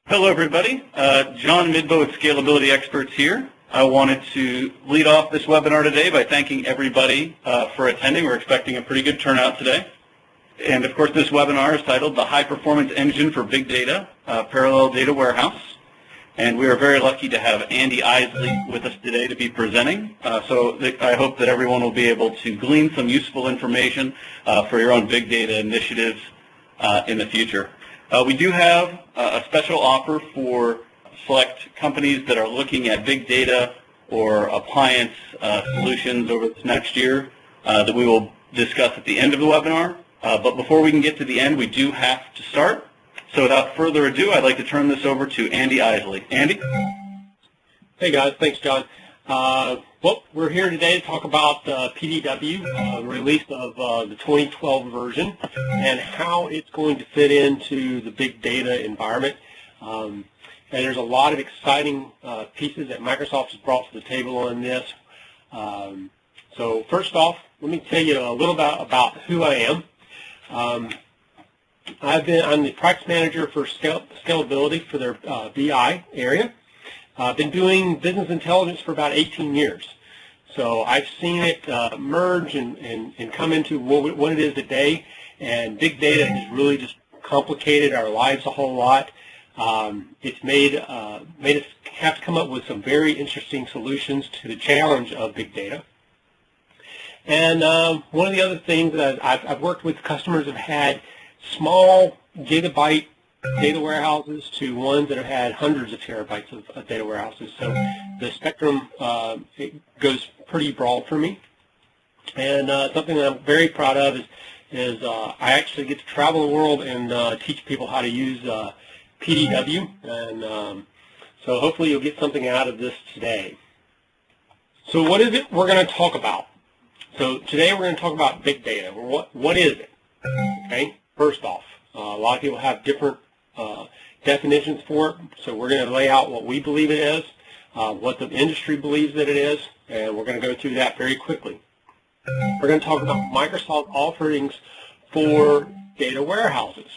Hello, everybody. John Midbo with Scalability Experts here. I wanted to lead off this webinar today by thanking everybody for attending. We're expecting a pretty good turnout today. And, of course, this webinar is titled The High Performance Engine for Big Data, Parallel Data Warehouse. And we are very lucky to have Andy Isley with us today to be presenting. So I hope that everyone will be able to glean some useful information for your own big data initiatives in the future. We do have a special offer for select companies that are looking at big data or appliance solutions over this next year that we will discuss at the end of the webinar. But before we can get to the end, we do have to start. So without further ado, I'd like to turn this over to Andy Isley. Andy? Hey guys, thanks John. Well, we're here today to talk about PDW, release of the 2012 version, and how it's going to fit into the big data environment. And there's a lot of exciting pieces that Microsoft has brought to the table on this. So first off, let me tell you a little bit about who I am. I'm the practice manager for scalability for their BI area. I've been doing business intelligence for about 18 years. So I've seen it merge and come into what it is today. And big data has really just complicated our lives a whole lot. It's made us have to come up with some very interesting solutions to the challenge of big data. And one of the other things that I've worked with customers have had small gigabyte data warehouses to ones that have had hundreds of terabytes of data warehouses. So the spectrum it goes pretty broad for me. And something that I'm very proud of is I actually get to travel the world and teach people how to use PDW. And so hopefully you'll get something out of this today. So what is it we're going to talk about? So today we're going to talk about big data. What is it? Okay. First off, a lot of people have different definitions for it, so we're going to lay out what we believe it is, what the industry believes that it is, and we're going to go through that very quickly. We're going to talk about Microsoft offerings for data warehouses.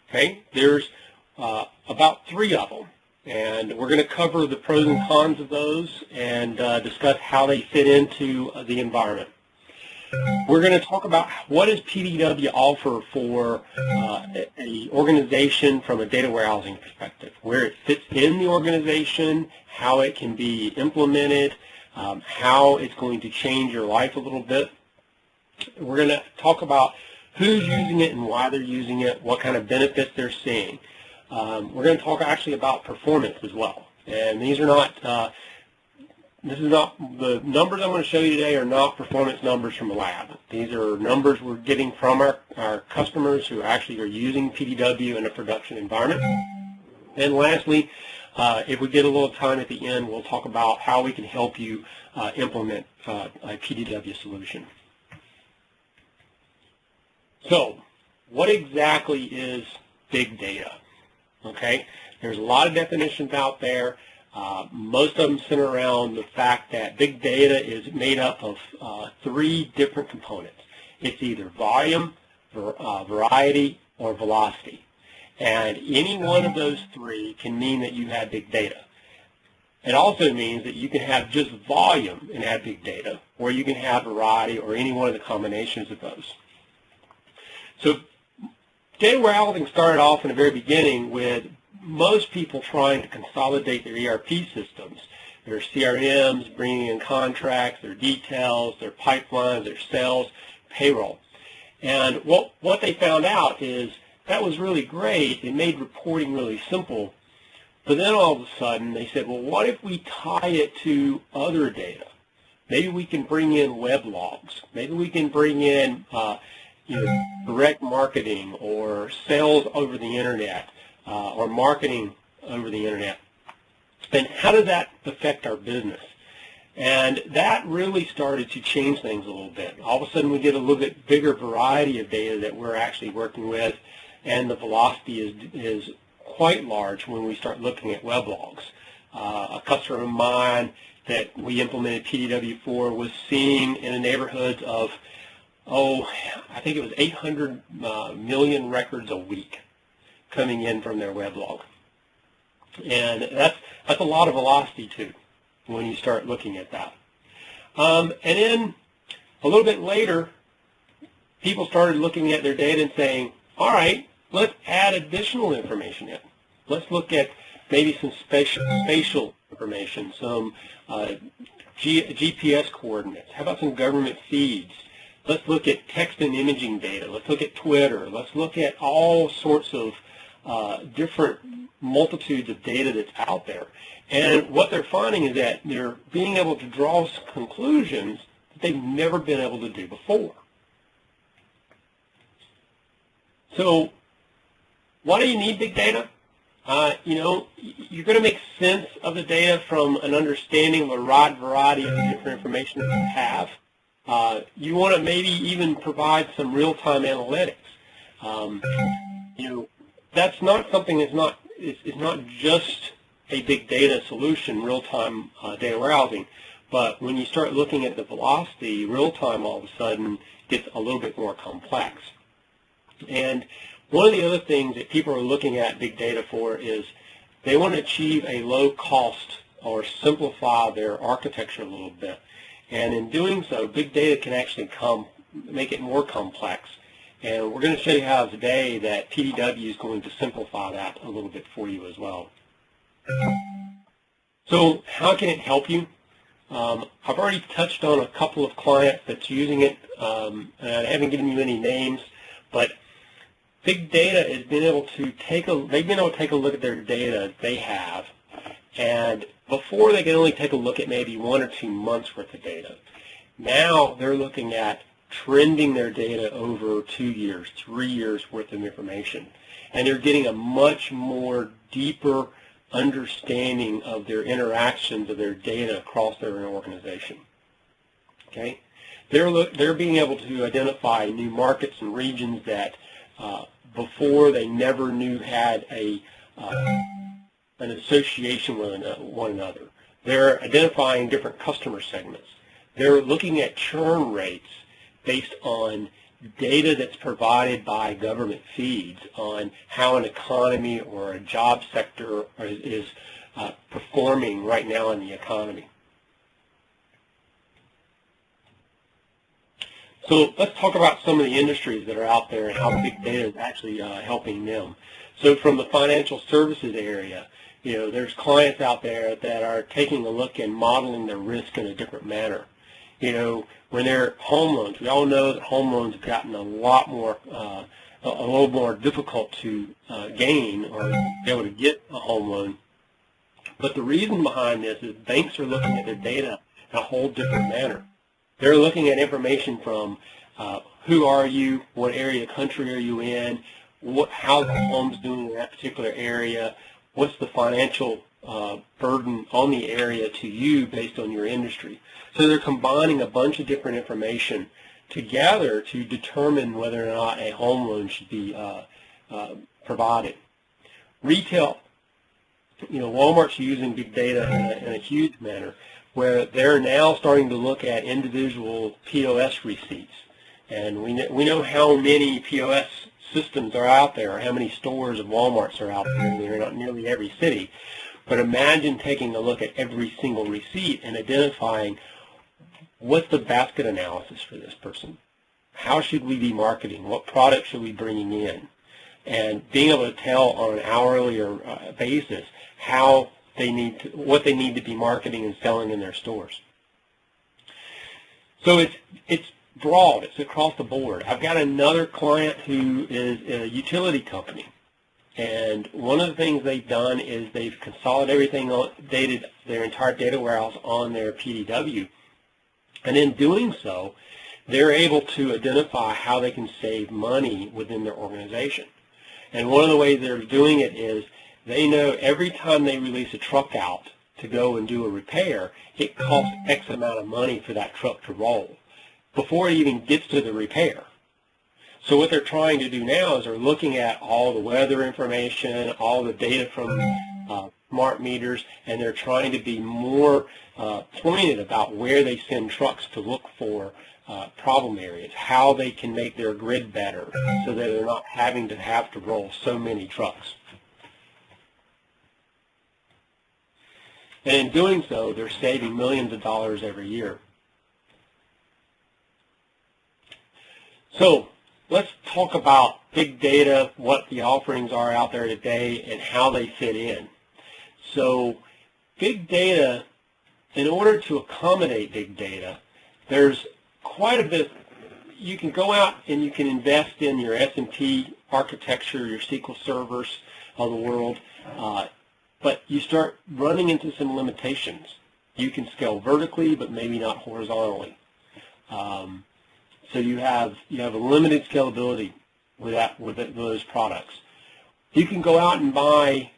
Okay, there's about 3 of them, and we're going to cover the pros and cons of those and discuss how they fit into the environment. We're going to talk about what does PDW offer for an organization from a data warehousing perspective, where it fits in the organization, how it can be implemented, how it's going to change your life a little bit. We're going to talk about who's using it and why they're using it, what kind of benefits they're seeing. We're going to talk actually about performance as well. And these are not the numbers I'm going to show you today are not performance numbers from a lab. These are numbers we're getting from our customers who actually are using PDW in a production environment. And lastly, if we get a little time at the end, we'll talk about how we can help you implement a PDW solution. So, what exactly is big data? Okay, there's a lot of definitions out there. Most of them center around the fact that big data is made up of 3 different components. It's either volume, variety, or velocity. And any one of those 3 can mean that you have big data. It also means that you can have just volume and have big data, or you can have variety or any one of the combinations of those. So data warehousing started off in the very beginning with most people trying to consolidate their ERP systems, their CRMs, bringing in contracts, their details, their pipelines, their sales, payroll. And what they found out is that was really great. It made reporting really simple. But then all of a sudden they said, well, what if we tie it to other data? Maybe we can bring in web logs. Maybe we can bring in direct marketing or sales over the internet. Or marketing over the internet. And how does that affect our business? And that really started to change things a little bit. All of a sudden we get a little bit bigger variety of data that we're actually working with, and the velocity is quite large when we start looking at web logs. A customer of mine that we implemented PDW for was seeing in the neighborhoods of, I think it was 800 million records a week coming in from their weblog. And that's a lot of velocity too when you start looking at that. And then a little bit later, people started looking at their data and saying, all right, let's add additional information in. Let's look at maybe some spatial information, some GPS coordinates. How about some government feeds? Let's look at text and imaging data. Let's look at Twitter. Let's look at all sorts of different multitudes of data that's out there. And what they're finding is that they're being able to draw conclusions that they've never been able to do before. So why do you need big data? You're going to make sense of the data from an understanding of a wide variety of different information that you have. You want to maybe even provide some real-time analytics. That's not something that's it's not just a big data solution, real-time data warehousing, but when you start looking at the velocity, real-time all of a sudden gets a little bit more complex. And one of the other things that people are looking at big data for is they want to achieve a low cost or simplify their architecture a little bit. And in doing so, big data can actually make it more complex. And we're going to show you how today that PDW is going to simplify that a little bit for you as well. So how can it help you? I've already touched on a couple of clients that's using it, and I haven't given you any names, but big data has been able to take a look at their data they have, and before they could only take a look at maybe 1 or 2 months worth of data. Now they're looking at trending their data over 2 years, 3 years worth of information, and they're getting a much more deeper understanding of their interactions of their data across their organization. Okay, they're being able to identify new markets and regions that before they never knew had an association with one another. They're identifying different customer segments. They're looking at churn rates based on data that's provided by government feeds on how an economy or a job sector is performing right now in the economy. So let's talk about some of the industries that are out there and how big data is actually helping them. So from the financial services area, there's clients out there that are taking a look and modeling their risk in a different manner. When they're home loans, we all know that home loans have gotten a little more difficult to gain or be able to get a home loan. But the reason behind this is banks are looking at their data in a whole different manner. They're looking at information from who are you, what area of the country are you in, how the home's doing in that particular area, what's the financial burden on the area to you based on your industry. So they're combining a bunch of different information together to determine whether or not a home loan should be provided. Retail, Walmart's using big data in a huge manner, where they're now starting to look at individual POS receipts. And we know how many POS systems are out there, or how many stores of Walmart's are out there. They're not nearly every city. But imagine taking a look at every single receipt and identifying what's the basket analysis for this person. How should we be marketing? What product should we be bringing in? And being able to tell on an hourly or basis how what they need to be marketing and selling in their stores. So it's broad. It's across the board. I've got another client who is a utility company, and one of the things they've done is they've consolidated their entire data warehouse on their PDW, and in doing so, they're able to identify how they can save money within their organization. And one of the ways they're doing it is they know every time they release a truck out to go and do a repair, it costs X amount of money for that truck to roll before it even gets to the repair. So what they're trying to do now is they're looking at all the weather information, all the data from smart meters, and they're trying to be more pointed about where they send trucks to look for problem areas, how they can make their grid better so that they're not having to roll so many trucks. And in doing so, they're saving millions of dollars every year. So let's talk about big data, what the offerings are out there today, and how they fit in. So big data, in order to accommodate big data, there's quite a bit. You can go out and you can invest in your S&P architecture, your SQL servers of the world, but you start running into some limitations. You can scale vertically, but maybe not horizontally. So you have a limited scalability with those products. You can go out and buy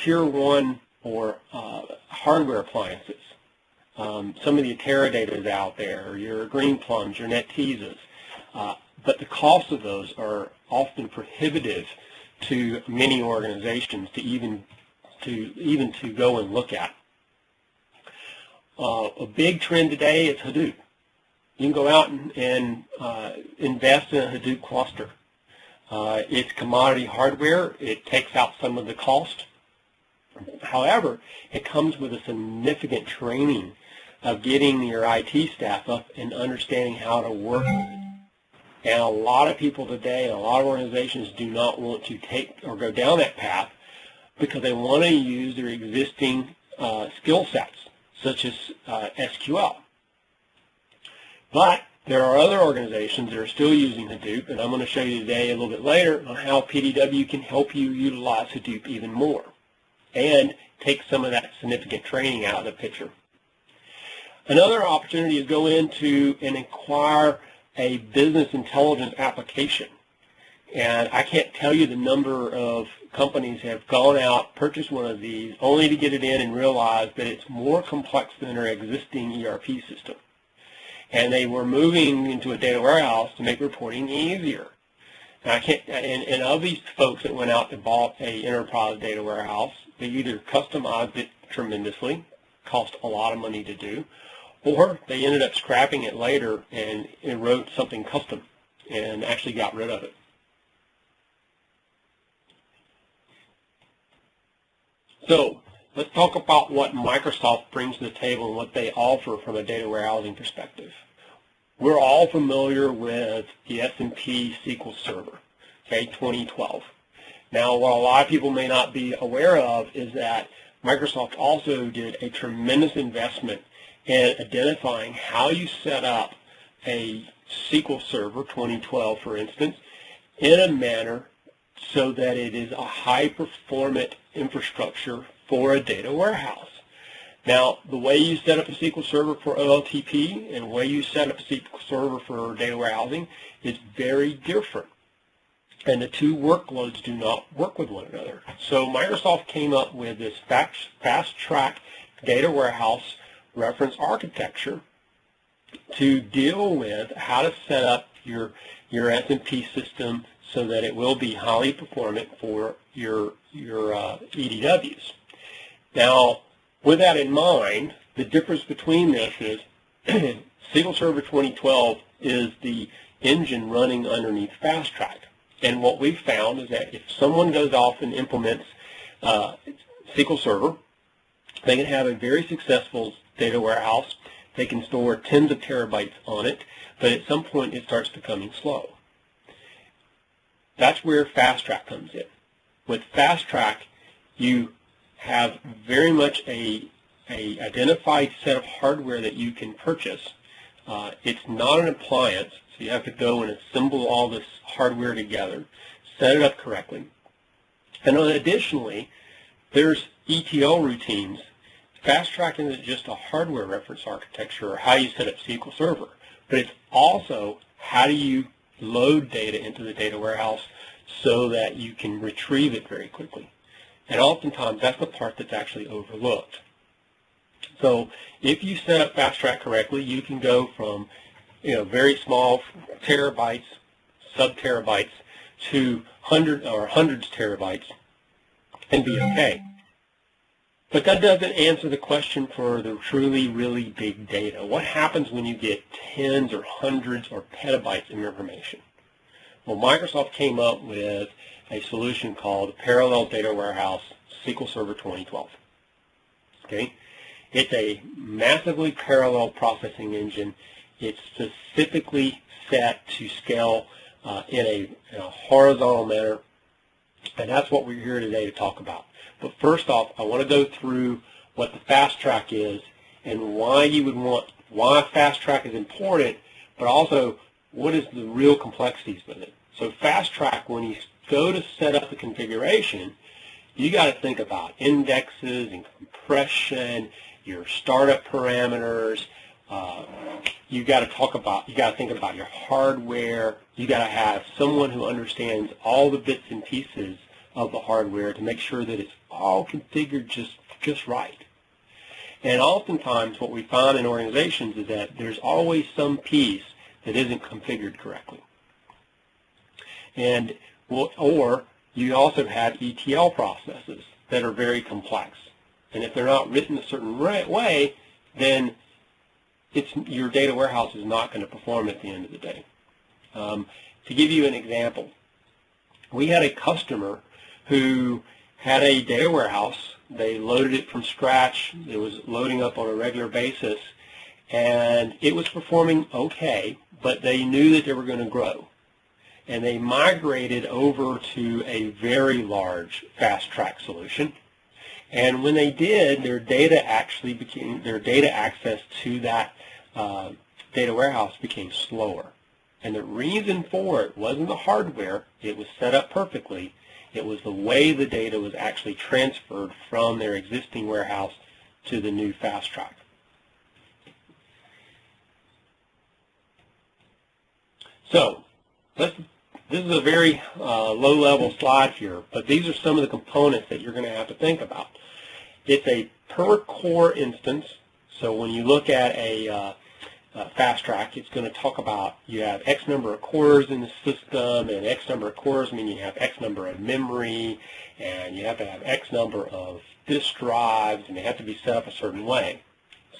tier 1 or hardware appliances. Some of the Teradata is out there, your Green Plums, your NetTeasas. But the cost of those are often prohibitive to many organizations to even to go and look at. A big trend today is Hadoop. You can go out and invest in a Hadoop cluster. It's commodity hardware. It takes out some of the cost. However, it comes with a significant training of getting your IT staff up and understanding how to work with it. And a lot of people today, a lot of organizations do not want to take or go down that path because they want to use their existing skill sets, such as SQL. But there are other organizations that are still using Hadoop, and I'm going to show you today a little bit later on how PDW can help you utilize Hadoop even more and take some of that significant training out of the picture. Another opportunity is go into and acquire a business intelligence application. And I can't tell you the number of companies have gone out, purchased one of these, only to get it in and realize that it's more complex than their existing ERP system. And they were moving into a data warehouse to make reporting easier. And of these folks that went out and bought an enterprise data warehouse, they either customized it tremendously, cost a lot of money to do, or they ended up scrapping it later and wrote something custom and actually got rid of it. So let's talk about what Microsoft brings to the table and what they offer from a data warehousing perspective. We're all familiar with the S&P SQL Server, okay, 2012. Now, what a lot of people may not be aware of is that Microsoft also did a tremendous investment in identifying how you set up a SQL Server 2012, for instance, in a manner so that it is a high-performant infrastructure for a data warehouse. Now, the way you set up a SQL Server for OLTP and the way you set up a SQL Server for data warehousing is very different. And the two workloads do not work with one another. So Microsoft came up with this FastTrack data warehouse reference architecture to deal with how to set up your S&P system so that it will be highly performant for your EDWs. Now, with that in mind, the difference between this is SQL Server 2012 is the engine running underneath FastTrack. And what we've found is that if someone goes off and implements SQL Server, they can have a very successful data warehouse. They can store tens of terabytes on it, but at some point it starts becoming slow. That's where FastTrack comes in. With FastTrack, you have very much a identified set of hardware that you can purchase. It's not an appliance, so you have to go and assemble all this hardware together, set it up correctly. And additionally, there's ETL routines. FastTrack isn't just a hardware reference architecture or how you set up SQL Server, but it's also how do you load data into the data warehouse so that you can retrieve it very quickly. And oftentimes that's the part that's actually overlooked. So if you set up FastTrack correctly, you can go from very small terabytes, sub-terabytes, to hundreds of terabytes and be okay. But that doesn't answer the question for the truly, really big data. What happens when you get tens or hundreds or petabytes of information? Well, Microsoft came up with a solution called Parallel Data Warehouse SQL Server 2012. Okay? It's a massively parallel processing engine. It's specifically set to scale in a horizontal manner, and that's what we're here today to talk about. But first off, I want to go through what the FastTrack is and why FastTrack is important, but also what is the real complexities with it. So FastTrack, when you go to set up the configuration, you got to think about indexes and compression, your startup parameters. You got to think about your hardware. You got to have someone who understands all the bits and pieces of the hardware to make sure that it's all configured just right. And oftentimes what we find in organizations is that there's always some piece that isn't configured correctly. And or you also have ETL processes that are very complex. And if they're not written a certain way, then your data warehouse is not going to perform at the end of the day. To give you an example, we had a customer who had a data warehouse. They loaded it from scratch. It was loading up on a regular basis, and it was performing okay, but they knew that they were going to grow. And they migrated over to a very large FastTrack solution. And when they did, their data access to that data warehouse became slower. And the reason for it wasn't the hardware. It was set up perfectly. It was the way the data was actually transferred from their existing warehouse to the new FastTrack. So this is a very low-level slide here, but these are some of the components that you're going to have to think about. It's a per-core instance, so when you look at a FastTrack, it's going to talk about you have X number of cores in the system, and X number of cores mean you have X number of memory, and you have to have X number of disk drives, and they have to be set up a certain way.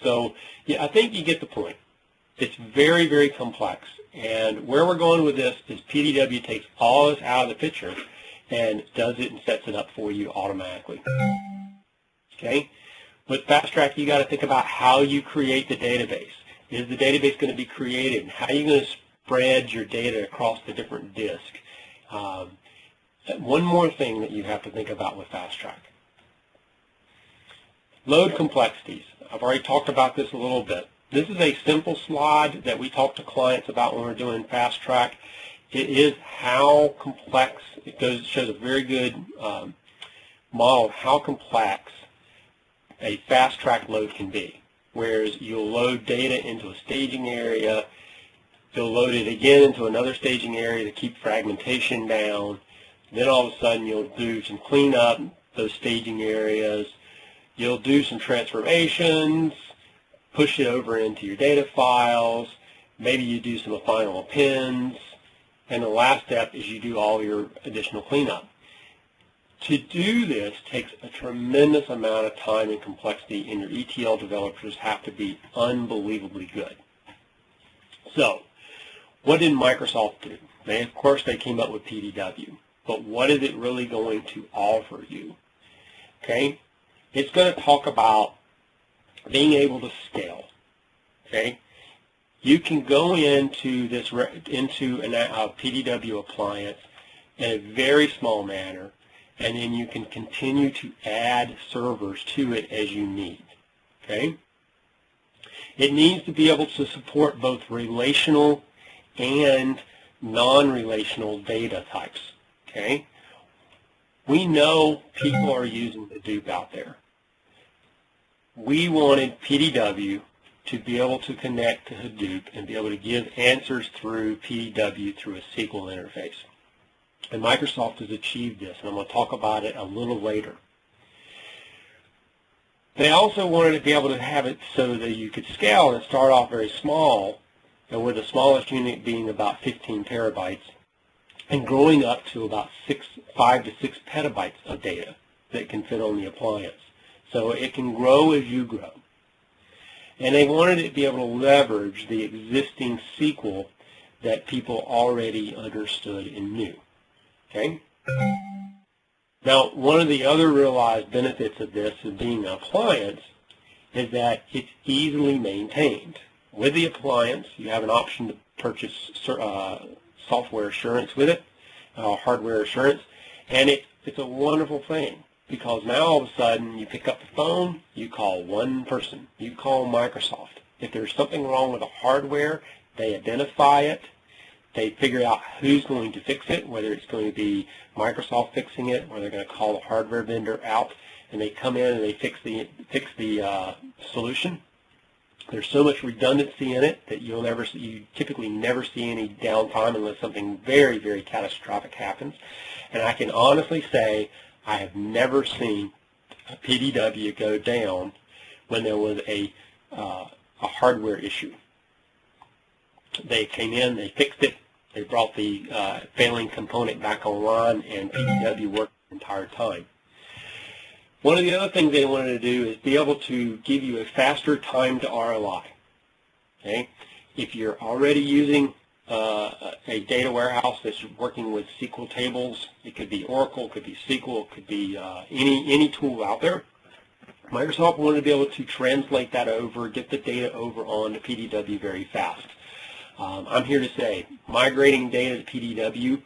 So yeah, I think you get the point. It's very, very complex. And where we're going with this is PDW takes all this out of the picture and does it and sets it up for you automatically. Okay? With FastTrack, you got to think about how you create the database. Is the database going to be created? And how are you going to spread your data across the different disks? One more thing that you have to think about with FastTrack. Load complexities. I've already talked about this a little bit. This is a simple slide that we talk to clients about when we're doing FastTrack. It is how complex, it shows a very good model of how complex a FastTrack load can be. Whereas you'll load data into a staging area, you'll load it again into another staging area to keep fragmentation down, then all of a sudden you'll do some cleanup, those staging areas, you'll do some transformations, push it over into your data files, maybe you do some final appends, and the last step is you do all your additional cleanup. To do this takes a tremendous amount of time and complexity, and your ETL developers have to be unbelievably good. So, what did Microsoft do? Of course, they came up with PDW, but what is it really going to offer you? Okay, it's going to talk about being able to scale. Okay, you can go into a PDW appliance in a very small manner, and then you can continue to add servers to it as you need. Okay, it needs to be able to support both relational and non-relational data types. Okay, we know people are using Hadoop out there. We wanted PDW to be able to connect to Hadoop and be able to give answers through PDW through a SQL interface. And Microsoft has achieved this, and I'm going to talk about it a little later. They also wanted to be able to have it so that you could scale and start off very small, and with the smallest unit being about 15 terabytes, and growing up to about 5 to 6 petabytes of data that can fit on the appliance. So it can grow as you grow. And they wanted it to be able to leverage the existing SQL that people already understood and knew. Okay? Now, one of the other realized benefits of this, of being an appliance, is that it's easily maintained. With the appliance, you have an option to purchase software assurance with it, hardware assurance, and it's a wonderful thing, because now all of a sudden you pick up the phone, you call one person, you call Microsoft. If there's something wrong with the hardware, they identify it, they figure out who's going to fix it, whether it's going to be Microsoft fixing it, or they're going to call the hardware vendor out, and they come in and they fix the solution. There's so much redundancy in it that you typically never see any downtime unless something very, very catastrophic happens. And I can honestly say I have never seen a PDW go down when there was a hardware issue. They came in, they fixed it, they brought the failing component back online, and PDW worked the entire time. One of the other things they wanted to do is be able to give you a faster time to ROI. Okay? If you're already using a data warehouse that's working with SQL tables, it could be Oracle, it could be SQL, it could be any tool out there. Microsoft wanted to be able to translate that over, get the data over onto PDW very fast. I'm here to say, migrating data to PDW,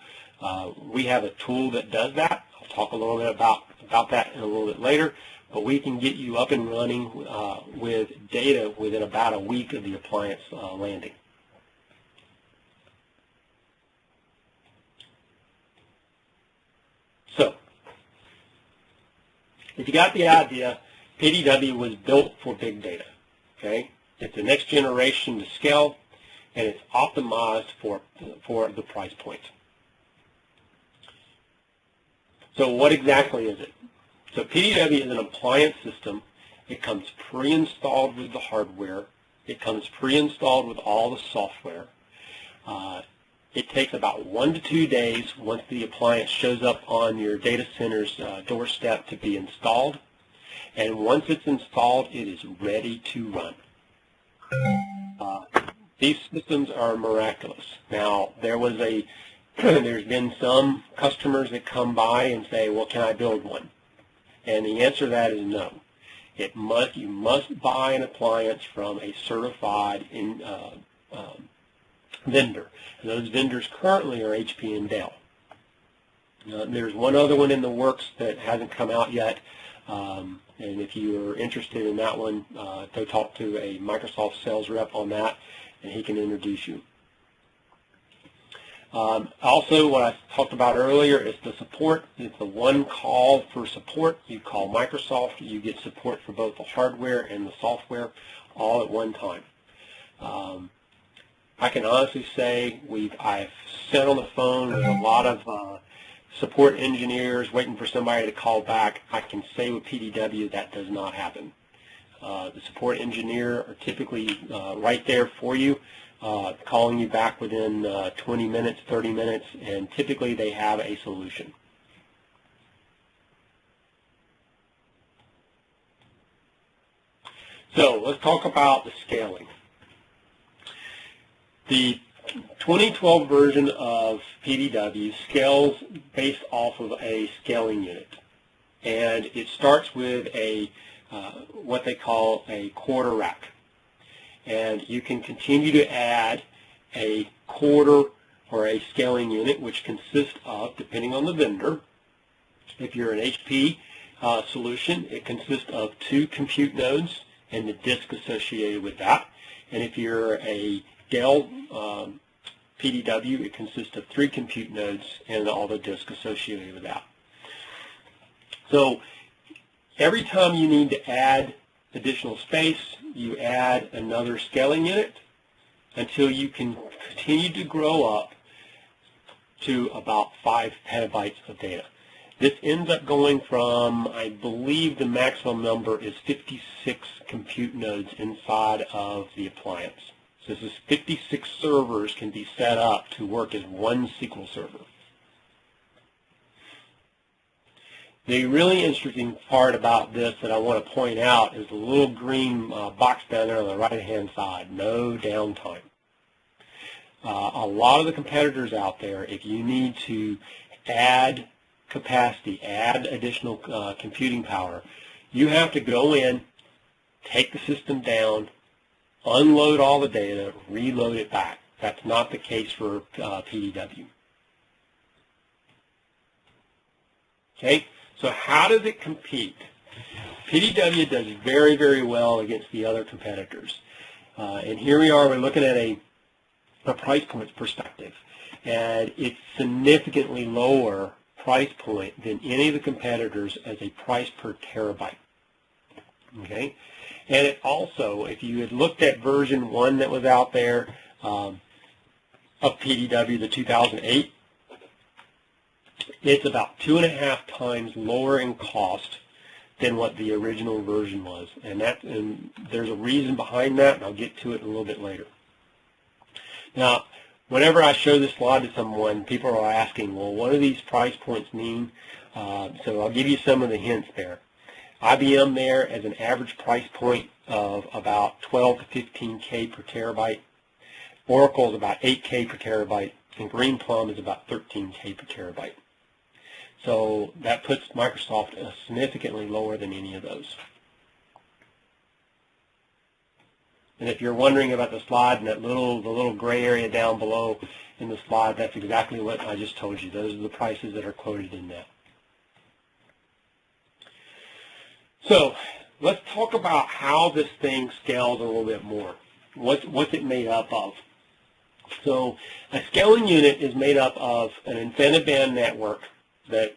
we have a tool that does that. I'll talk a little bit about that in a little bit later, but we can get you up and running with data within about a week of the appliance landing. So, if you got the idea, PDW was built for big data. Okay? It's the next generation to scale, and it's optimized for the price point. So what exactly is it? So PDW is an appliance system. It comes pre-installed with the hardware. It comes pre-installed with all the software. It takes about 1 to 2 days once the appliance shows up on your data center's doorstep to be installed. And once it's installed, it is ready to run. These systems are miraculous. Now, there's been some customers that come by and say, well, can I build one? And the answer to that is no. You must buy an appliance from a certified vendor. And those vendors currently are HP and Dell. There's one other one in the works that hasn't come out yet. And if you are interested in that one, go talk to a Microsoft sales rep on that, and he can introduce you. Also, what I talked about earlier is the support. It's the one call for support. You call Microsoft, you get support for both the hardware and the software all at one time. I can honestly say I've sat on the phone with a lot of support engineers waiting for somebody to call back. I can say with PDW that does not happen. The support engineer are typically right there for you, calling you back within 20 minutes, 30 minutes, and typically they have a solution. So let's talk about the scaling. The 2012 version of PDW scales based off of a scaling unit, and it starts with what they call a quarter rack. And you can continue to add a quarter or a scaling unit, which consists of, depending on the vendor, if you're an HP solution, it consists of 2 compute nodes and the disk associated with that. And if you're a Dell PDW, it consists of 3 compute nodes and all the disk associated with that. So every time you need to add additional space, you add another scaling unit until you can continue to grow up to about 5 petabytes of data. This ends up going from, I believe the maximum number is 56 compute nodes inside of the appliance. So this is 56 servers can be set up to work as one SQL server. The really interesting part about this that I want to point out is the little green box down there on the right-hand side, no downtime. A lot of the competitors out there, if you need to add capacity, add additional computing power, you have to go in take the system down, unload all the data, reload it back. That's not the case for PDW. Okay, so how does it compete? PDW does very, very well against the other competitors. And here we are, we're looking at a price point perspective. And it's significantly lower price point than any of the competitors as a price per terabyte. Okay, and it also, if you had looked at version 1 that was out there of PDW, the 2008, it's about 2.5 times lower in cost than what the original version was, and there's a reason behind that, and I'll get to it a little bit later. Now, whenever I show this slide to someone, people are asking, well, what do these price points mean? So I'll give you some of the hints there. IBM there as an average price point of about 12 to 15K per terabyte. Oracle is about 8K per terabyte, and Greenplum is about 13K per terabyte. So that puts Microsoft significantly lower than any of those. And if you're wondering about the slide and the little gray area down below in the slide, that's exactly what I just told you. Those are the prices that are quoted in that. So let's talk about how this thing scales a little bit more. What's it made up of? So a scaling unit is made up of an InfiniBand network that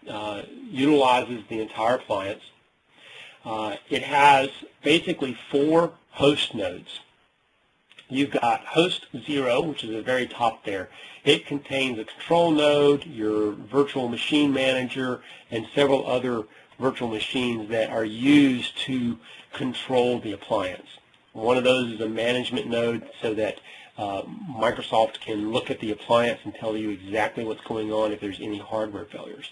utilizes the entire appliance. It has basically 4 host nodes. You've got host 0, which is at the very top there. It contains a control node, your virtual machine manager, and several other virtual machines that are used to control the appliance. One of those is a management node so that Microsoft can look at the appliance and tell you exactly what's going on if there's any hardware failures.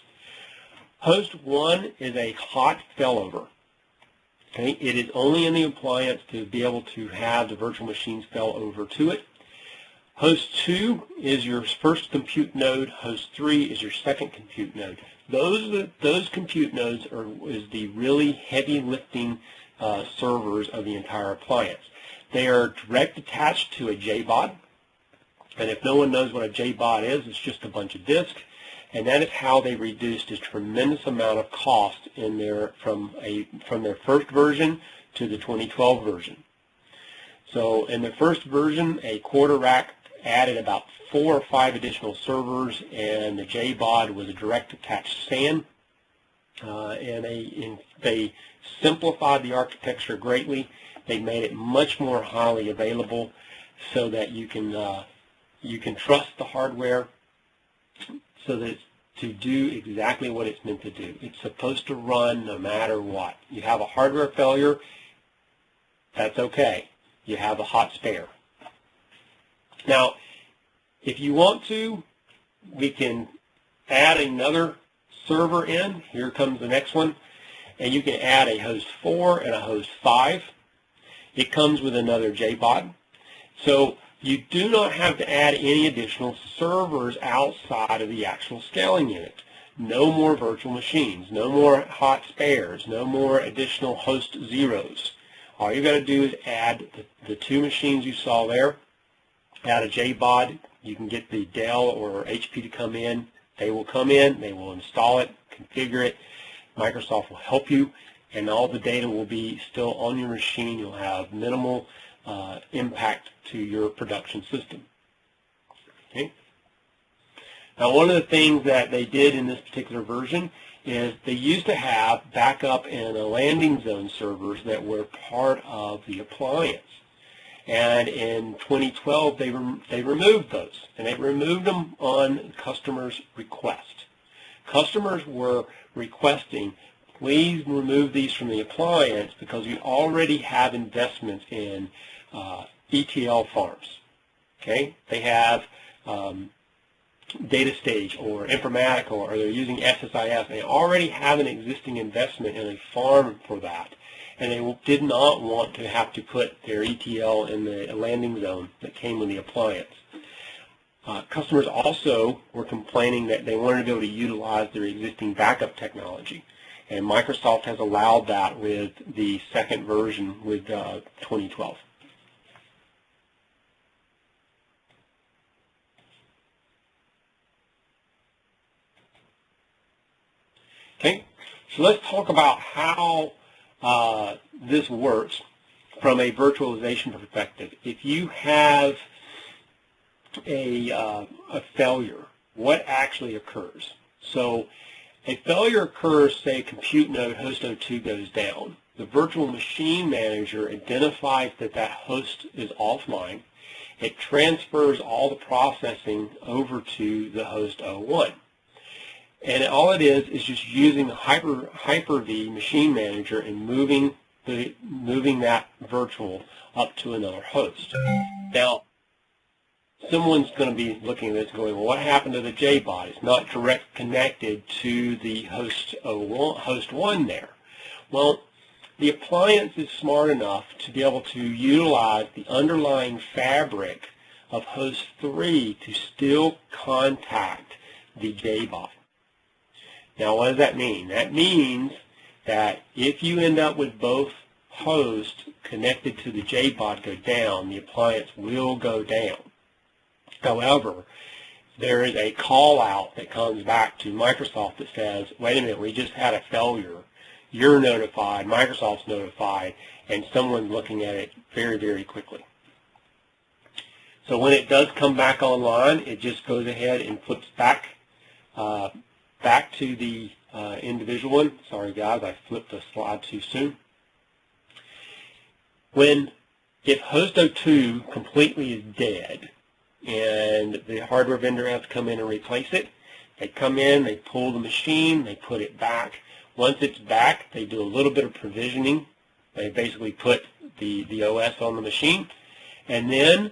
Host 1 is a hot failover. Okay, it is only in the appliance to be able to have the virtual machines fail over to it. Host 2 is your first compute node. Host 3 is your second compute node. Those compute nodes is the really heavy lifting servers of the entire appliance. They are direct attached to a JBOD, and if no one knows what a JBOD is, it's just a bunch of disks, and that is how they reduced a tremendous amount of cost in their from their first version to the 2012 version. So in the first version, a quarter rack added about 4 or 5 additional servers, and the JBOD was a direct attached SAN, and they simplified the architecture greatly. They made it much more highly available so that you can trust the hardware so that it's to do exactly what it's meant to do. It's supposed to run no matter what. You have a hardware failure, that's okay. You have a hot spare. Now, if you want to, we can add another server in. Here comes the next one. And you can add a host 4 and a host 5. It comes with another JBOD. So you do not have to add any additional servers outside of the actual scaling unit. No more virtual machines, no more hot spares, no more additional host zeros. All you got to do is add the 2 machines you saw there, add a JBOD. You can get the Dell or HP to come in. They will come in, they will install it, configure it. Microsoft will help you, and all the data will be still on your machine. You'll have minimal impact to your production system. Okay. Now, one of the things that they did in this particular version is they used to have backup and a landing zone servers that were part of the appliance. And in 2012, they removed those, and they removed them on customers' request. Customers were requesting, please remove these from the appliance because we already have investments in ETL farms. Okay, they have data stage or Informatica, or they're using SSIS. They already have an existing investment in a farm for that, and they did not want to have to put their ETL in the landing zone that came with the appliance. Customers also were complaining that they wanted to be able to utilize their existing backup technology. And Microsoft has allowed that with the second version with 2012. Okay, so let's talk about how this works from a virtualization perspective. If you have a failure, what actually occurs? So a failure occurs, say compute node host 02 goes down. The virtual machine manager identifies that that host is offline. It transfers all the processing over to the host 01. And all it is just using the Hyper-V machine manager and moving that virtual up to another host. Now, someone's going to be looking at this going, well, what happened to the JBOD? It's not direct connected to the host 1 there. Well, the appliance is smart enough to be able to utilize the underlying fabric of host 3 to still contact the JBOD. Now, what does that mean? That means that if you end up with both hosts connected to the JBOD go down, the appliance will go down. However, there is a call out that comes back to Microsoft that says, wait a minute, we just had a failure. You're notified, Microsoft's notified, and someone's looking at it very, very quickly. So when it does come back online, it just goes ahead and flips back to the individual one. Sorry guys, I flipped the slide too soon. If host 02 completely is dead and the hardware vendor has to come in and replace it, they come in, they pull the machine, they put it back. Once it's back, they do a little bit of provisioning. They basically put the OS on the machine, and then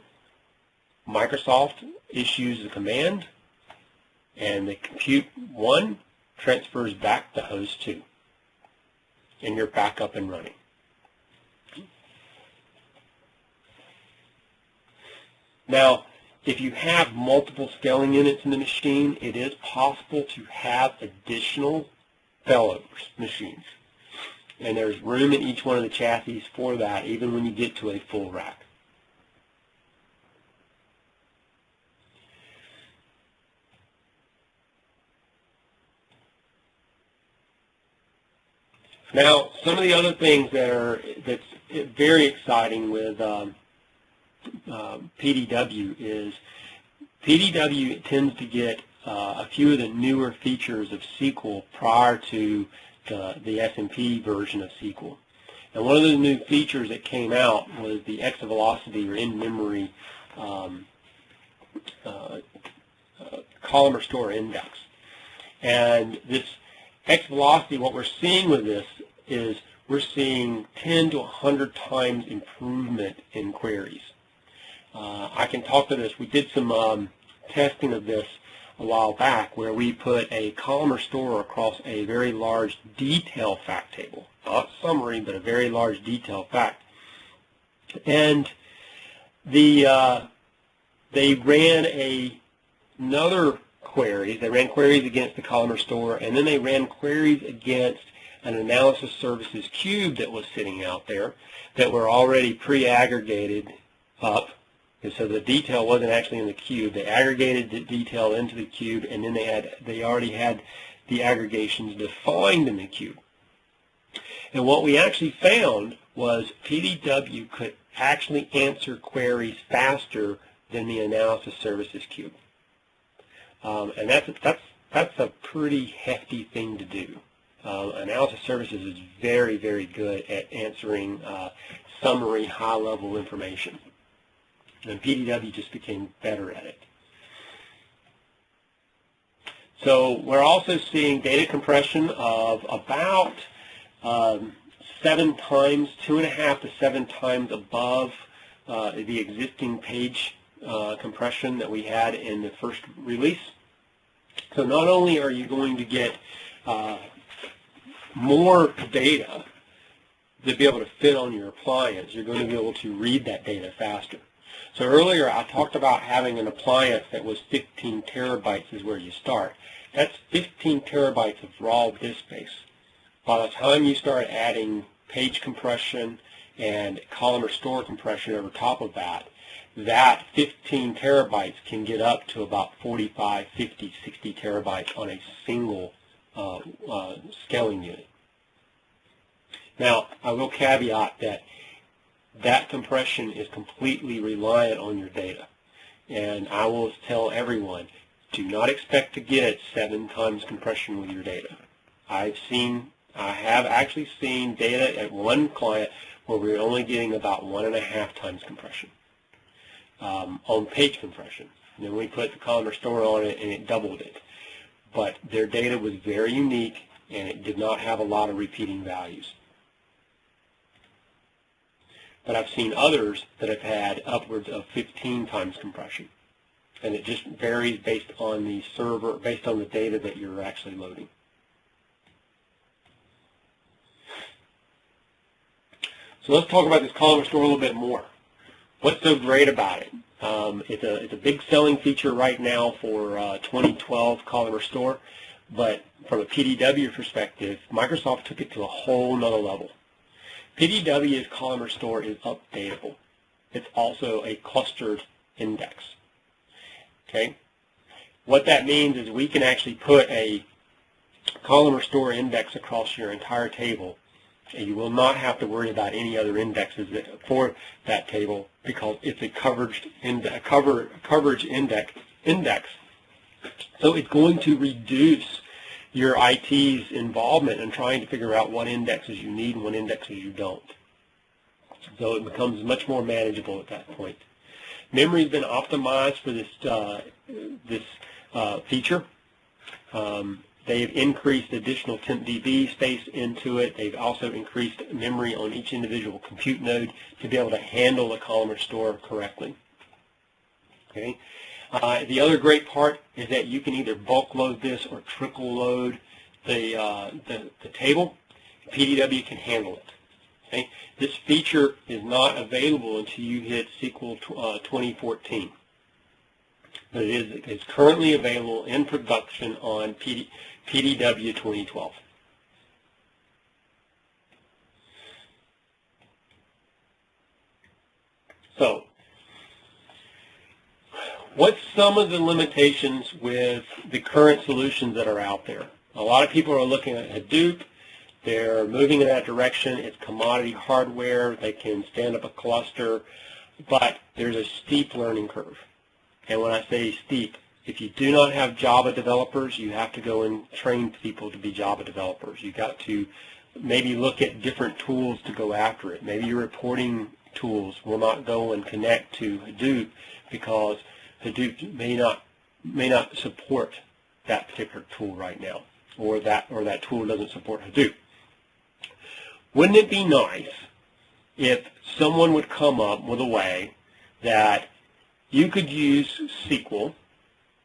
Microsoft issues a command, and the compute 1 transfers back to host 2, and you're back up and running. Now, if you have multiple scaling units in the machine, it is possible to have additional failovers machines. And there's room in each one of the chassis for that, even when you get to a full rack. Now, some of the other things that's very exciting with PDW is PDW tends to get a few of the newer features of SQL prior to the SMP version of SQL. And one of the new features that came out was the exavelocity or in-memory column or store index. And this exavelocity, what we're seeing with this is we're seeing 10 to 100 times improvement in queries. I can talk to this. We did some testing of this a while back where we put a column or store across a very large detail fact table. Not summary, but a very large detail fact. And they ran another query. They ran queries against the column or store, and then they ran queries against an analysis services cube that was sitting out there that were already pre-aggregated up. And so the detail wasn't actually in the cube. They aggregated the detail into the cube, and then they already had the aggregations defined in the cube. And what we actually found was PDW could actually answer queries faster than the analysis services cube. And that's a pretty hefty thing to do. Analysis services is very, very good at answering summary, high-level information. And PDW just became better at it. So we're also seeing data compression of about 7 times, 2.5 to 7 times above the existing page compression that we had in the first release. So not only are you going to get more data to be able to fit on your appliance, you're going to be able to read that data faster. So earlier I talked about having an appliance that was 15 terabytes is where you start. That's 15 terabytes of raw disk space by the time you start adding page compression and column or store compression over top of that, that 15 terabytes can get up to about 45, 50, 60 terabytes on a single scaling unit. Now, I will caveat that that compression is completely reliant on your data. And I will tell everyone, do not expect to get 7 times compression with your data. I have actually seen data at one client where we're only getting about 1.5 times compression on page compression. And then we put the column or store on it and it doubled it. But their data was very unique and it did not have a lot of repeating values. But I've seen others that have had upwards of 15 times compression. And it just varies based on the server, based on the data that you're actually loading. So let's talk about this column or store a little bit more. What's so great about it? It's a big selling feature right now for 2012 column or store, but from a PDW perspective, Microsoft took it to a whole nother level. PDW's column or store is updatable. It's also a clustered index. Okay? What that means is we can actually put a column or store index across your entire table, and you will not have to worry about any other indexes for that table because it's a coverage index. So it's going to reduce your IT's involvement in trying to figure out what indexes you need and what indexes you don't. So it becomes much more manageable at that point. Memory has been optimized for this feature. They've increased additional temp DB space into it. They've also increased memory on each individual compute node to be able to handle the column or store correctly. Okay. The other great part is that you can either bulk load this or trickle load the table. PDW can handle it. Okay? This feature is not available until you hit SQL 2014. But it is currently available in production on PDW 2012. So, what's some of the limitations with the current solutions that are out there? A lot of people are looking at Hadoop. They're moving in that direction. It's commodity hardware. They can stand up a cluster, but there's a steep learning curve. And when I say steep, if you do not have Java developers, you have to go and train people to be Java developers. You've got to maybe look at different tools to go after it. Maybe your reporting tools will not go and connect to Hadoop because Hadoop may not support that particular tool right now, or that tool doesn't support Hadoop. Wouldn't it be nice if someone would come up with a way that you could use SQL,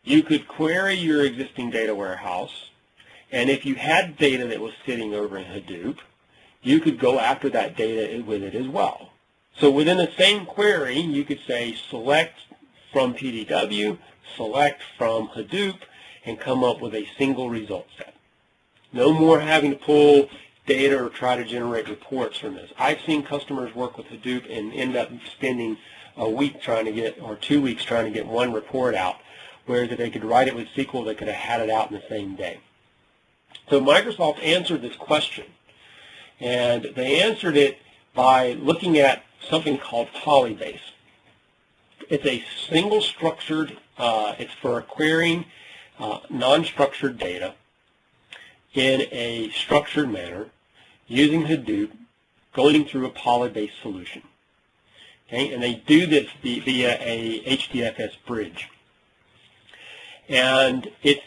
you could query your existing data warehouse, and if you had data that was sitting over in Hadoop, you could go after that data with it as well. So within the same query, you could say select from PDW, select from Hadoop, and come up with a single result set. No more having to pull data or try to generate reports from this. I've seen customers work with Hadoop and end up spending a week trying to get, or 2 weeks trying to get one report out, whereas if they could write it with SQL, they could have had it out in the same day. So Microsoft answered this question, and they answered it by looking at something called Polybase. It's a single structured, it's for querying non-structured data in a structured manner using Hadoop, going through a Polybase solution. Okay? And they do this via a HDFS bridge. And it's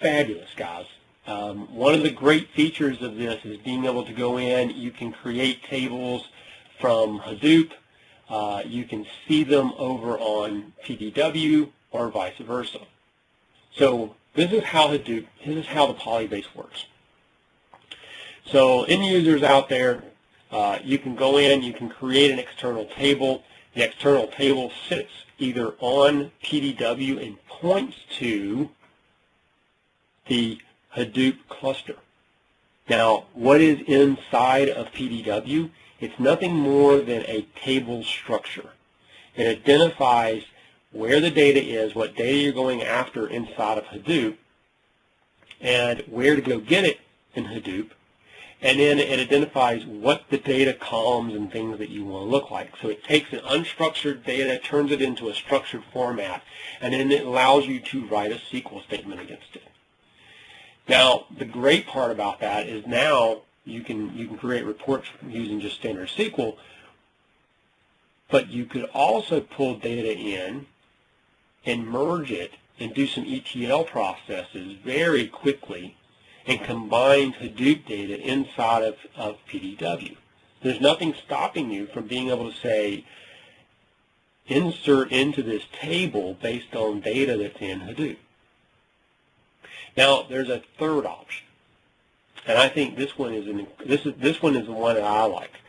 fabulous, guys. One of the great features of this is being able to go in, you can create tables from Hadoop, you can see them over on PDW or vice versa. So this is how the Polybase works. So end users out there, you can go in, you can create an external table. The external table sits either on PDW and points to the Hadoop cluster. Now, what is inside of PDW? It's nothing more than a table structure. It identifies where the data is, what data you're going after inside of Hadoop, and where to go get it in Hadoop, and then it identifies what the data columns and things that you want to look like. So it takes an unstructured data, turns it into a structured format, and then it allows you to write a SQL statement against it. Now, the great part about that is now you can create reports using just standard SQL, but you could also pull data in and merge it and do some ETL processes very quickly and combine Hadoop data inside of PDW. There's nothing stopping you from being able to say, insert into this table based on data that's in Hadoop. Now, there's a third option, and I think this one is the one that I like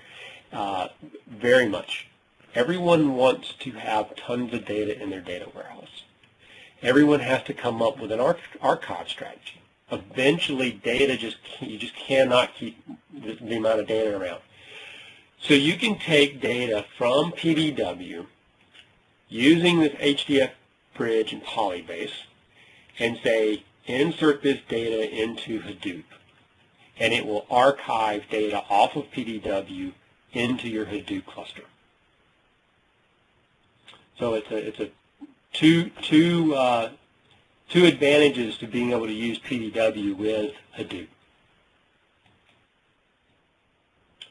very much. Everyone wants to have tons of data in their data warehouse. Everyone has to come up with an archive strategy. Eventually, you just cannot keep the amount of data around. So you can take data from PDW using this HDF bridge and Polybase and say, insert this data into Hadoop, and it will archive data off of PDW into your Hadoop cluster. So it's a two advantages to being able to use PDW with Hadoop.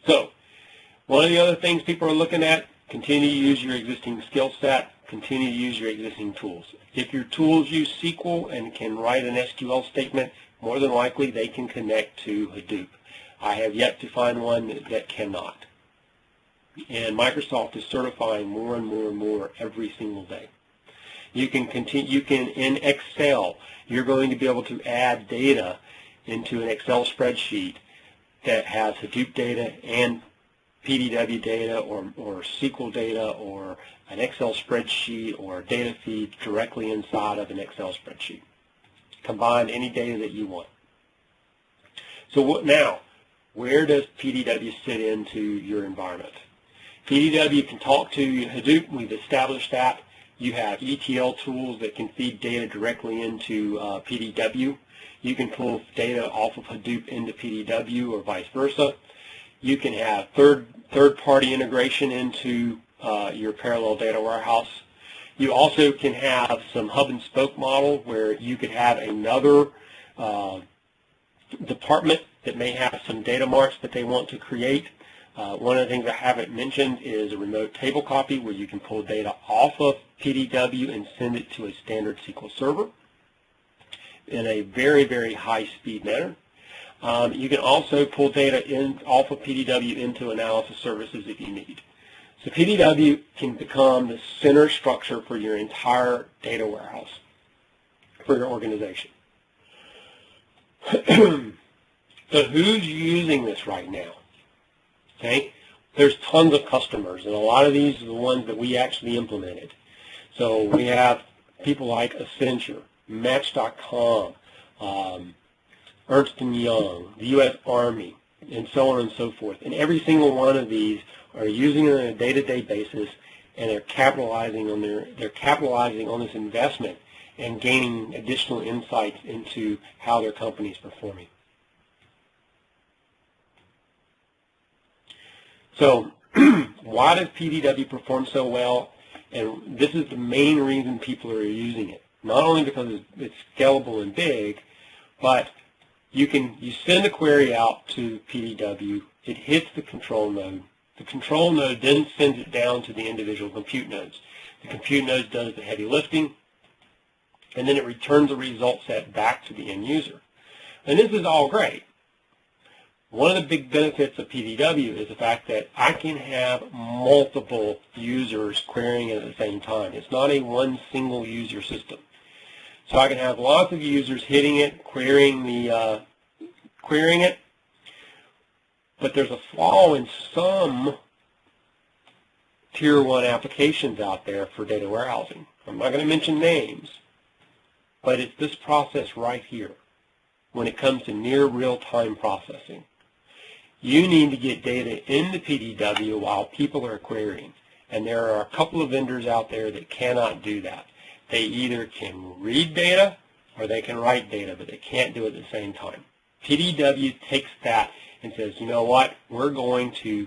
So one of the other things people are looking at, continue to use your existing skill set, continue to use your existing tools. If your tools use SQL and can write an SQL statement, more than likely they can connect to Hadoop. I have yet to find one that cannot. And Microsoft is certifying more and more and more every single day. You can in Excel, you're going to be able to add data into an Excel spreadsheet that has Hadoop data and PDW data or SQL data or an Excel spreadsheet or a data feed directly inside of an Excel spreadsheet. Combine any data that you want. So now, where does PDW sit into your environment? PDW can talk to Hadoop. We've established that. You have ETL tools that can feed data directly into PDW. You can pull data off of Hadoop into PDW or vice versa. You can have third-party integration into your parallel data warehouse. You also can have some hub and spoke model where you could have another department that may have some data marts that they want to create. One of the things I haven't mentioned is a remote table copy where you can pull data off of PDW and send it to a standard SQL Server in a very, very high-speed manner. You can also pull data off of PDW into analysis services if you need. So PDW can become the center structure for your entire data warehouse, for your organization. So who's using this right now? Okay, there's tons of customers, and a lot of these are the ones that we actually implemented. So we have people like Accenture, Match.com, Ernst & Young, the U.S. Army, and so on and so forth. And every single one of these are using it on a day-to-day basis, and they're capitalizing on this investment and gaining additional insights into how their company is performing. So why does PDW perform so well? And this is the main reason people are using it. Not only because it's scalable and big, but you send a query out to PDW, it hits the control node. The control node then sends it down to the individual compute nodes. The compute node does the heavy lifting, and then it returns the result set back to the end user. And this is all great. One of the big benefits of PDW is the fact that I can have multiple users querying it at the same time. It's not a one single user system. So I can have lots of users hitting it, querying it, but there's a flaw in some Tier 1 applications out there for data warehousing. I'm not going to mention names, but it's this process right here. when it comes to near real-time processing. You need to get data into PDW while people are querying. And there are a couple of vendors out there that cannot do that. They either can read data or they can write data, but they can't do it at the same time. PDW takes that and says, you know what, we're going to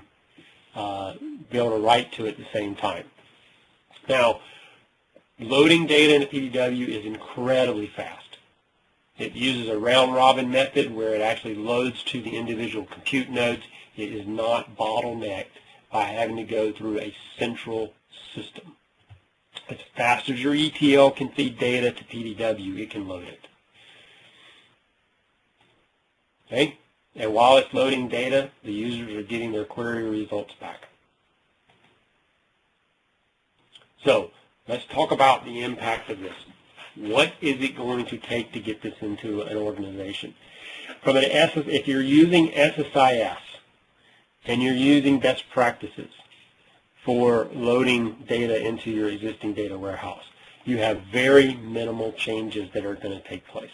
be able to write to it at the same time. Now, loading data into PDW is incredibly fast. It uses a round-robin method where it actually loads to the individual compute nodes. It is not bottlenecked by having to go through a central system. As fast as your ETL can feed data to PDW, it can load it. Okay? And while it's loading data, the users are getting their query results back. So, let's talk about the impact of this. What is it going to take to get this into an organization? From an if you're using SSIS and you're using best practices for loading data into your existing data warehouse, you have very minimal changes that are going to take place.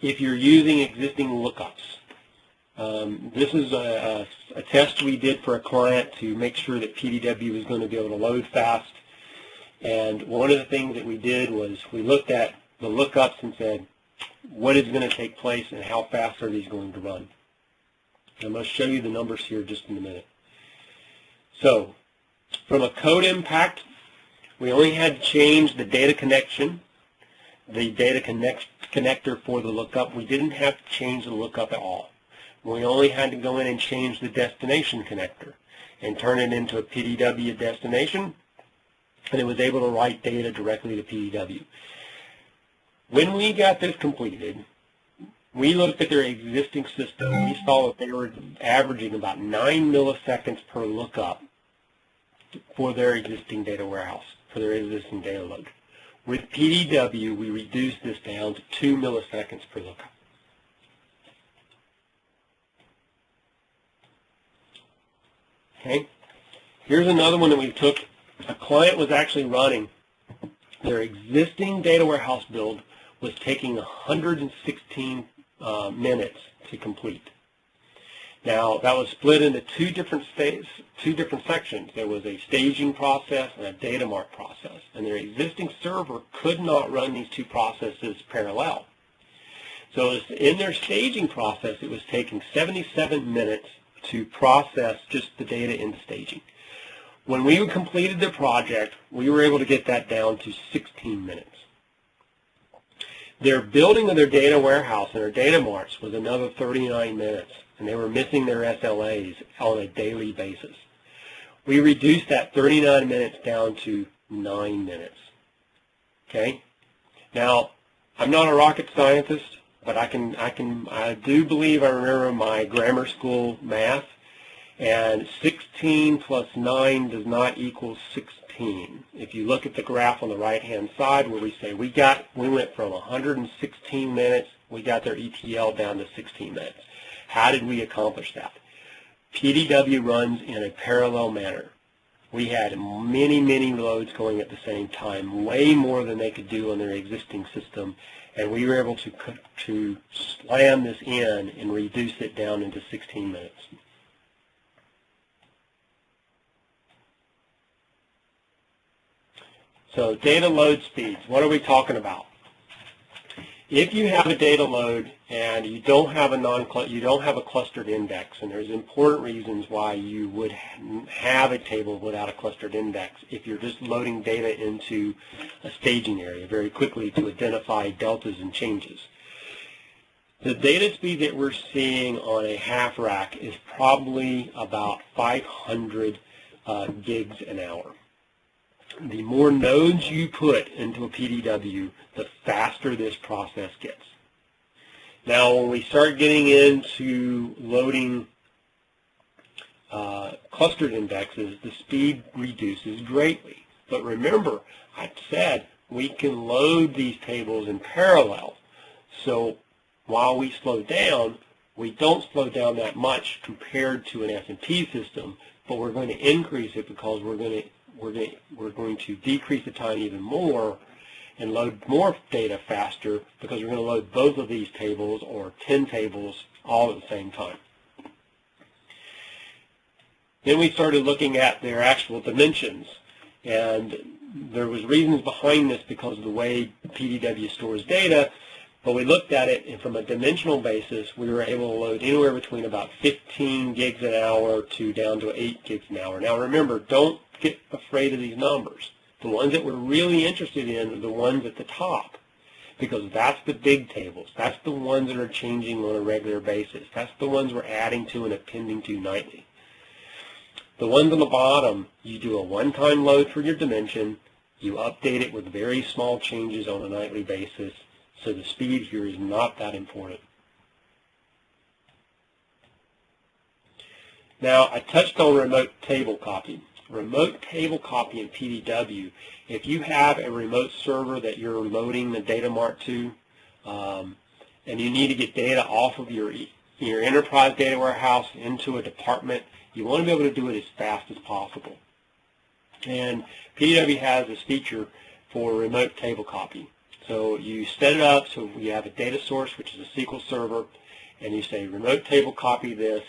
If you're using existing lookups, this is a test we did for a client to make sure that PDW was going to be able to load fast. And one of the things that we did was we looked at the lookups and said, what is going to take place and how fast are these going to run? And I'm going to show you the numbers here just in a minute. So, from a code impact, we only had to change the data connection, the data connector for the lookup. We didn't have to change the lookup at all. We only had to go in and change the destination connector and turn it into a PDW destination, and it was able to write data directly to PDW. When we got this completed, we looked at their existing system. We saw that they were averaging about 9 milliseconds per lookup for their existing data warehouse, for their existing data load. With PDW, we reduced this down to 2 milliseconds per lookup. Okay, here's another one that we took. A client was actually running their existing data warehouse build was taking 116 minutes to complete. Now, that was split into two different sections. There was a staging process and a data mart process, and their existing server could not run these two processes parallel. So in their staging process, it was taking 77 minutes to process just the data into staging. When we completed the project, we were able to get that down to 16 minutes. Their building of their data warehouse and their data marts was another 39 minutes, and they were missing their SLAs on a daily basis. We reduced that 39 minutes down to 9 minutes. Okay? Now, I'm not a rocket scientist, but I do believe I remember my grammar school math, and 16 plus 9 does not equal 16. If you look at the graph on the right-hand side where we say we went from 116 minutes, we got their ETL down to 16 minutes. How did we accomplish that? PDW runs in a parallel manner. We had many, many loads going at the same time, way more than they could do on their existing system, and we were able to slam this in and reduce it down into 16 minutes. So data load speeds, what are we talking about? If you have a data load and you don't have a clustered index, and there's important reasons why you would have a table without a clustered index if you're just loading data into a staging area very quickly to identify deltas and changes. The data speed that we're seeing on a half rack is probably about 500 gigs an hour. The more nodes you put into a PDW, the faster this process gets. Now, when we start getting into loading clustered indexes, the speed reduces greatly. But remember, I said we can load these tables in parallel. So while we slow down, we don't slow down that much compared to an S&P system, but we're going to increase it because we're going to decrease the time even more and load more data faster because we're going to load both of these tables or 10 tables all at the same time. Then we started looking at their actual dimensions, and there was reasons behind this because of the way PDW stores data, but we looked at it, and from a dimensional basis, we were able to load anywhere between about 15 gigs an hour to down to 8 gigs an hour. Now remember, don't get afraid of these numbers. The ones that we're really interested in are the ones at the top, because that's the big tables. That's the ones that are changing on a regular basis. That's the ones we're adding to and appending to nightly. The ones on the bottom, you do a one-time load for your dimension. You update it with very small changes on a nightly basis. So the speed here is not that important. Now, I touched on remote table copy. Remote table copy in PDW, if you have a remote server that you're loading the data mart to, and you need to get data off of your enterprise data warehouse into a department, you want to be able to do it as fast as possible. And PDW has this feature for remote table copy. So you set it up so you have a data source, which is a SQL Server, and you say remote table copy this.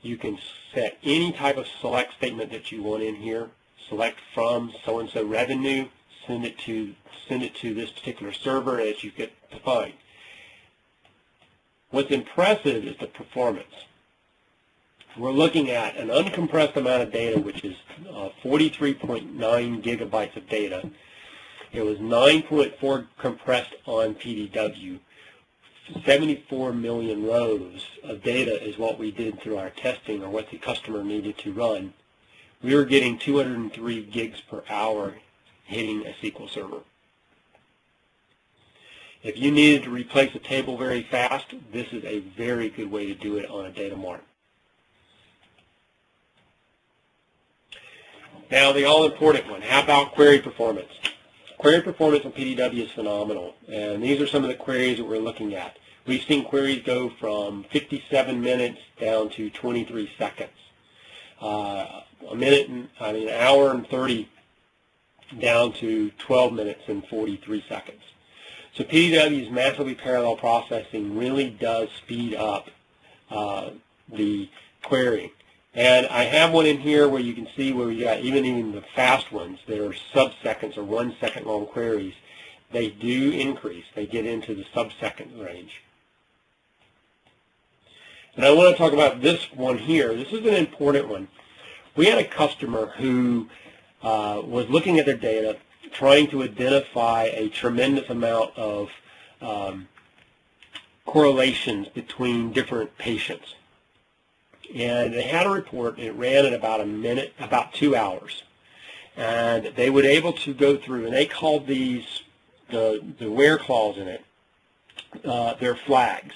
You can set any type of select statement that you want in here. Select from so-and-so revenue, send it to this particular server as you get defined. What's impressive is the performance. We're looking at an uncompressed amount of data, which is 43.9 gigabytes of data. It was 9.4 compressed on PDW. 74 million rows of data is what we did through our testing, or what the customer needed to run. We were getting 203 gigs per hour hitting a SQL Server. If you needed to replace a table very fast, this is a very good way to do it on a data mart. Now the all-important one, how about query performance? Query performance on PDW is phenomenal, and these are some of the queries that we're looking at. We've seen queries go from 57 minutes down to 23 seconds. An hour and 30 down to 12 minutes and 43 seconds. So PDW's massively parallel processing really does speed up the querying. And I have one in here where you can see where we got even the fast ones that are sub-seconds or 1 second long queries. They do increase. They get into the sub-second range. And I want to talk about this one here. This is an important one. We had a customer who was looking at their data, trying to identify a tremendous amount of correlations between different patients. And they had a report, and it ran at about a minute, about 2 hours. And they were able to go through, and they called these, the where clause in it, their flags.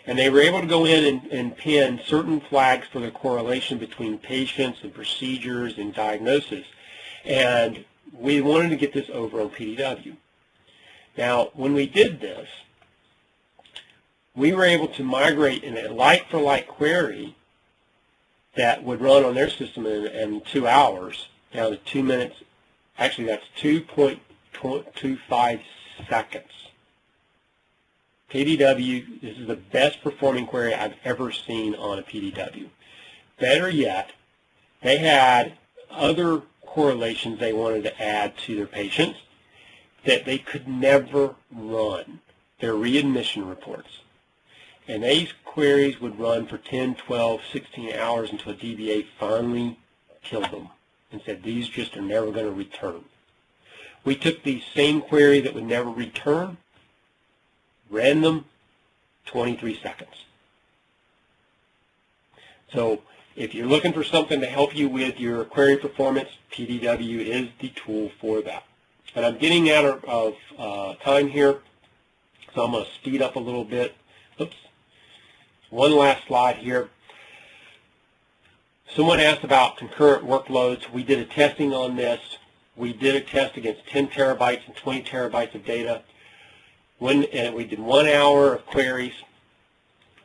And they were able to go in and pin certain flags for the correlation between patients and procedures and diagnosis. And we wanted to get this over on PDW. Now, when we did this, we were able to migrate in a like-for-like query that would run on their system in 2 hours down to 2 minutes. Actually, that's 2.25 seconds. PDW, this is the best performing query I've ever seen on a PDW. Better yet, they had other correlations they wanted to add to their patients that they could never run, their readmission reports. And these queries would run for 10, 12, 16 hours until DBA finally killed them and said, these just are never going to return. We took the same query that would never return, ran them 23 seconds. So if you're looking for something to help you with your query performance, PDW is the tool for that. And I'm getting out of time here, so I'm going to speed up a little bit. Oops. One last slide here. Someone asked about concurrent workloads. We did a testing on this. We did a test against 10 terabytes and 20 terabytes of data. And we did 1 hour of queries.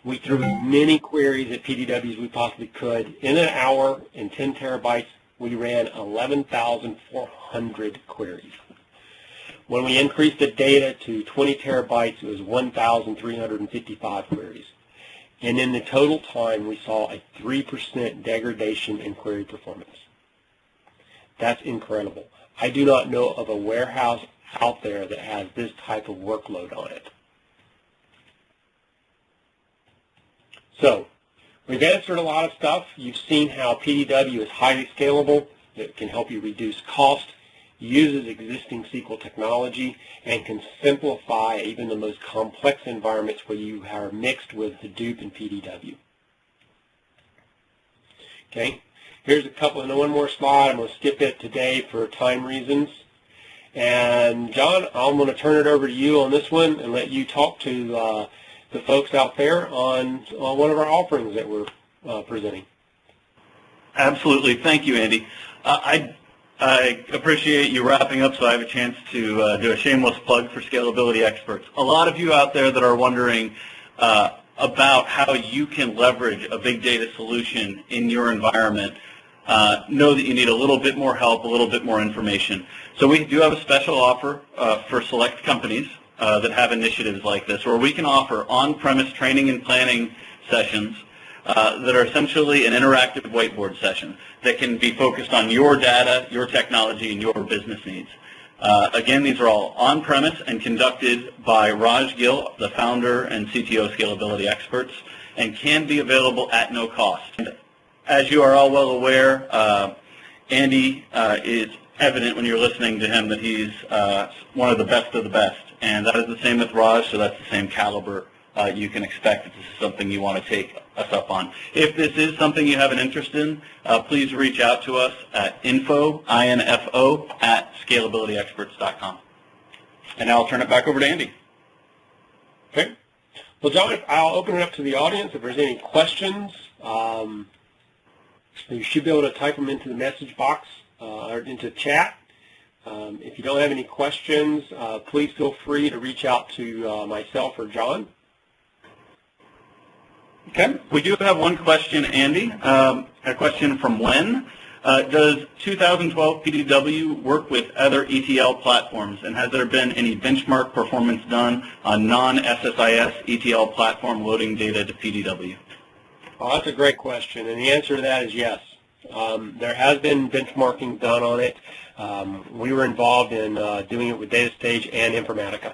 We threw as many queries at PDW as we possibly could. In an hour and 10 terabytes, we ran 11,400 queries. When we increased the data to 20 terabytes, it was 1,355 queries. And in the total time, we saw a 3% degradation in query performance. That's incredible. I do not know of a warehouse out there that has this type of workload on it. So, we've answered a lot of stuff. You've seen how PDW is highly scalable. It can help you reduce cost, uses existing SQL technology, and can simplify even the most complex environments where you are mixed with Hadoop and PDW. Okay, here's a couple, and one more slide. I'm going to skip it today for time reasons. And John, I'm going to turn it over to you on this one and let you talk to the folks out there on one of our offerings that we're presenting. Absolutely. Thank you, Andy. I appreciate you wrapping up so I have a chance to do a shameless plug for Scalability Experts. A lot of you out there that are wondering about how you can leverage a big data solution in your environment know that you need a little bit more help, a little bit more information. So we do have a special offer for select companies that have initiatives like this, where we can offer on-premise training and planning sessions that are essentially an interactive whiteboard session that can be focused on your data, your technology, and your business needs. Again, these are all on-premise and conducted by Raj Gill, the founder and CTO of Scalability Experts, and can be available at no cost. And as you are all well aware, Andy is evident when you're listening to him that he's one of the best, and that is the same with Raj, so that's the same caliber you can expect if this is something you want to take us up on. If this is something you have an interest in, please reach out to us at info@scalabilityexperts.com. And now I'll turn it back over to Andy. Okay. Well, John, I'll open it up to the audience. If there's any questions, you should be able to type them into the message box or into chat. If you don't have any questions, please feel free to reach out to myself or John. Okay. We do have one question, Andy. A question from Len. Does 2012 PDW work with other ETL platforms, and has there been any benchmark performance done on non-SSIS ETL platform loading data to PDW? Oh, that's a great question, and the answer to that is yes. There has been benchmarking done on it. We were involved in doing it with DataStage and Informatica.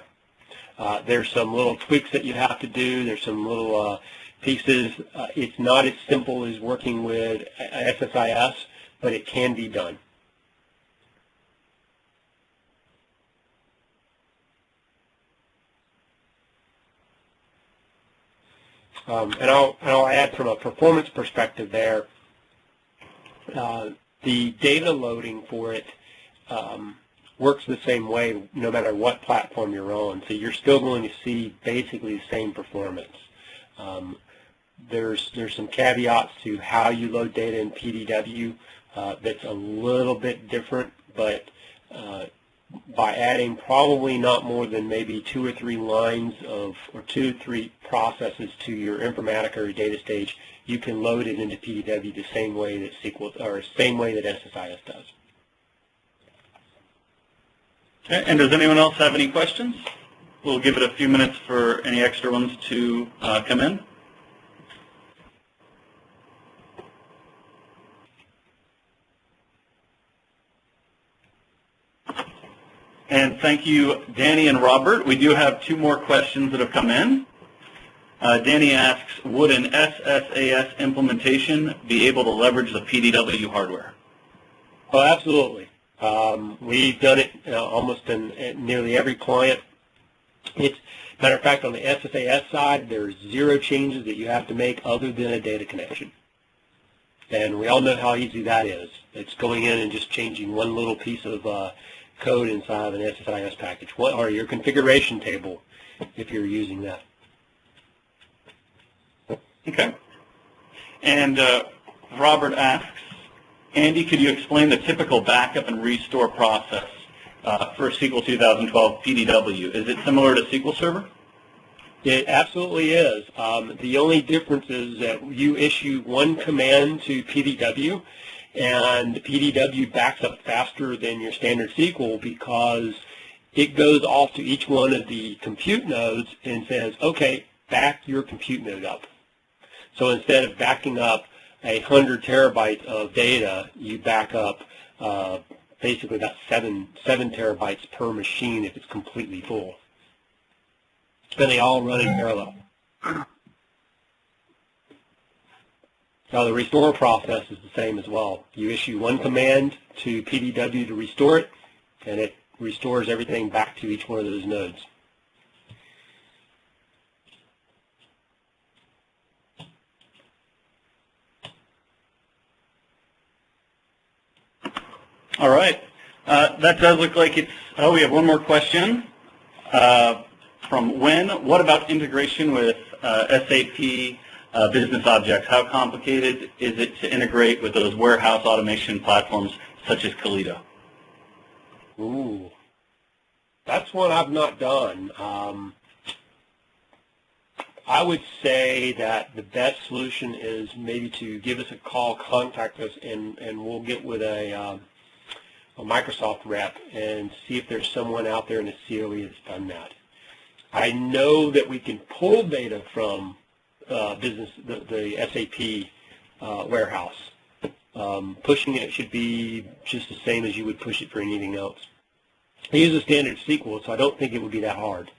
There's some little tweaks that you have to do. There's some little pieces. It's not as simple as working with SSIS, but it can be done. And I'll add from a performance perspective there, the data loading for it works the same way no matter what platform you're on. So you're still going to see basically the same performance. There's some caveats to how you load data in PDW that's a little bit different, but by adding probably not more than maybe 2 or 3 lines of, or 2 or 3 processes to your Informatica or DataStage, you can load it into PDW the same way that SQL, or same way that SSIS does. Okay, and does anyone else have any questions? We'll give it a few minutes for any extra ones to come in. And thank you, Danny and Robert. We do have 2 more questions that have come in. Danny asks, would an SSAS implementation be able to leverage the PDW hardware? Oh, absolutely. We've done it almost in nearly every client. Matter of fact, on the SSAS side, there's 0 changes that you have to make other than a data connection. And we all know how easy that is. It's going in and just changing one little piece of code inside of an SSIS package, or your configuration table if you're using that. Okay. And Robert asks, Andy, could you explain the typical backup and restore process for SQL 2012 PDW? Is it similar to SQL Server? It absolutely is. The only difference is that you issue one command to PDW, and PDW backs up faster than your standard SQL because it goes off to each one of the compute nodes and says, okay, back your compute node up. So instead of backing up 100 terabytes of data, you back up basically about 7 terabytes per machine if it's completely full. And they all run in parallel. Now the restore process is the same as well. You issue one command to PDW to restore it, and it restores everything back to each one of those nodes. All right. That does look like it's, oh, we have one more question from Wen. What about integration with SAP business objects? How complicated is it to integrate with those warehouse automation platforms such as Calito? Ooh, that's one I've not done. I would say that the best solution is maybe to give us a call, contact us, and we'll get with a Microsoft rep and see if there's someone out there in the COE that's done that. I know that we can pull data from the SAP warehouse. Pushing it should be just the same as you would push it for anything else. I use a standard SQL, so I don't think it would be that hard.